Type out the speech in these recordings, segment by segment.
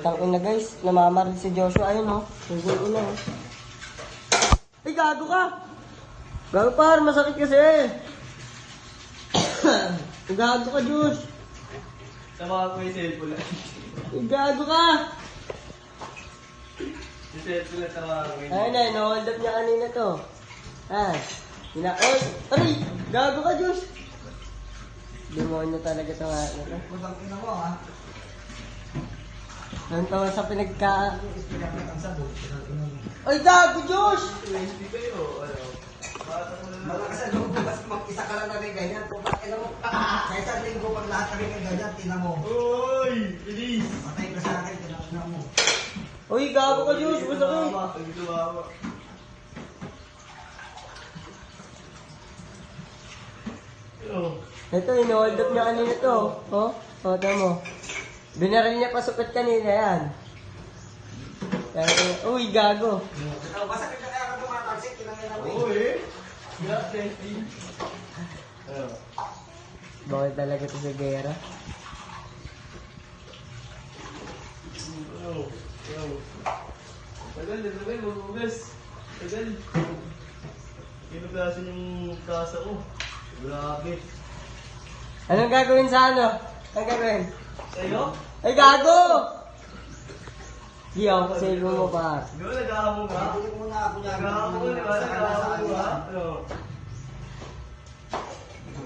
Tangin na guys, namamaril si Joshua. Ayun o. Nagulong na o. Ay, gago ka! Gago par, masakit kasi. Gago ka, Josh. Sama ko yung cellphone lang. Gago ka! Yung cellphone lang sama ko yun. Ayun na, na-hold up niya kanina to. Ah, oy, aray! Gago ka, Josh! Demonyo talaga ito nga. Putang ina mo ha. Ang tawa sa pinagka... Pinapatang sabog. Ay, gago, Josh! USB kayo, ano? Bata mo na Malakas ang loob mo, mas mag-isa ka lang na rin ganyan. Putang ina mo. Sa isang linggo, pag lahat na rin ka ganyan, tina mo. Uy! Bilis! Patay ka sa akin, tina mo. Uy, gago ka, Josh! Masakit! Pag tumama. Oh. Ito, ino-hold up niya kanina to. Oh, ito mo. Binaril niya pasukot kanina yan. Uy, gago. Basta ka kaya ka tumatalsik, tinang ina mo. Oo eh. Yeah, safety. Ano? Bakit talaga ito sa gera? Ano? Ano? Tagal, magugas. Tagal. Kinugasan yung kasa ko. Grabe. Anong gagawin sa ano? Anong gagawin? Sa'yo? Ay, gago! Di ako kasi mo pa. Di ba nag-aamong ka? Hindi mo na ako niya. Nag-aamong ka, di ba? Nag-aamong ka? Ano?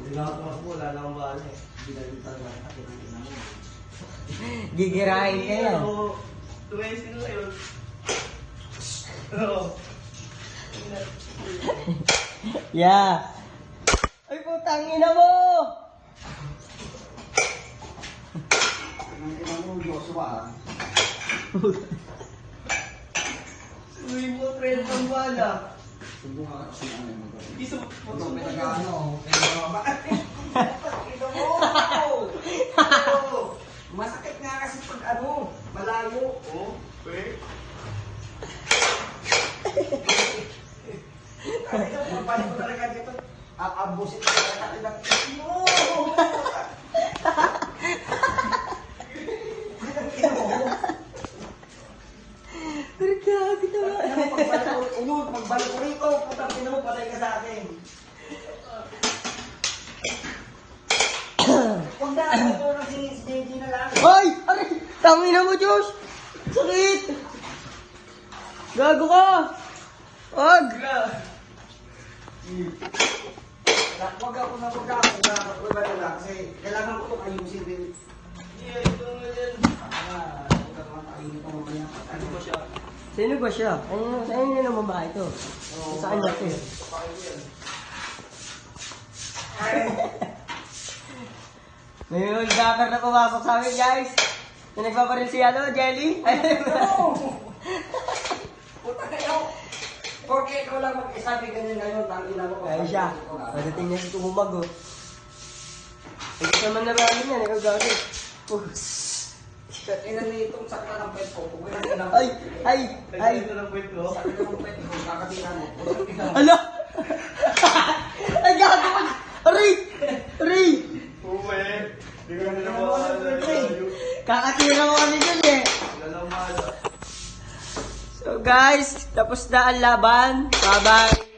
Nag-aamong ako, wala na akong bahala eh. Gigirahin ka yan. Ako, 20 na yun. Oo. Yeah. Ay, putang ina mo! Ang ina mo, Joshua ha. Uy mo, trend ang bala. Sumbong ka kasi ano mo. Iso, Ito, may nag-ano. Ito mo! Masakit nga kasi pag ano, malayo. Oh, wait. Kasi ito, pagpalit ko talaga dito. Abusin ko talaga ng mo! Pero gago ito ba? Pagbalik ko rito, putang ina mo, patay ka sa akin. Huwag na ako ito ng si na lang. Ay! Aray! Tangin na mo, Josh! Sakit! Gago ka! Wag! Huwag ako na kasi kailangan ko itong ayusin din. Yeah, ito nga yan. Huwag ka naman ayusin ko mamaya. Ano ba siya? Sino ba siya? Saan yun ang babae ito? Saan niya ito? May ulgakar na pumasok sa amin, guys. Na nagpaparil si Jelly. Puta kayo! Porque ikaw lang mag-isabi ganyan ngayon, tangina mo. Kaya siya. Pagdating niya si Tumumag, oh. Ito naman na namin yan, ikaw gawin. Ilan na itong sakla ng pet ko. Ay! Ay! Ay! Ito ng kwento ko. Sakla ng pet ko, kakatina mo. Ala! Ay, gago ka! Aray! Aray! Uwe. Hindi ko na nabawalan. Kakatira mo kami dun eh. Wala lang mahal. So guys, tapos na ang laban. Bye-bye.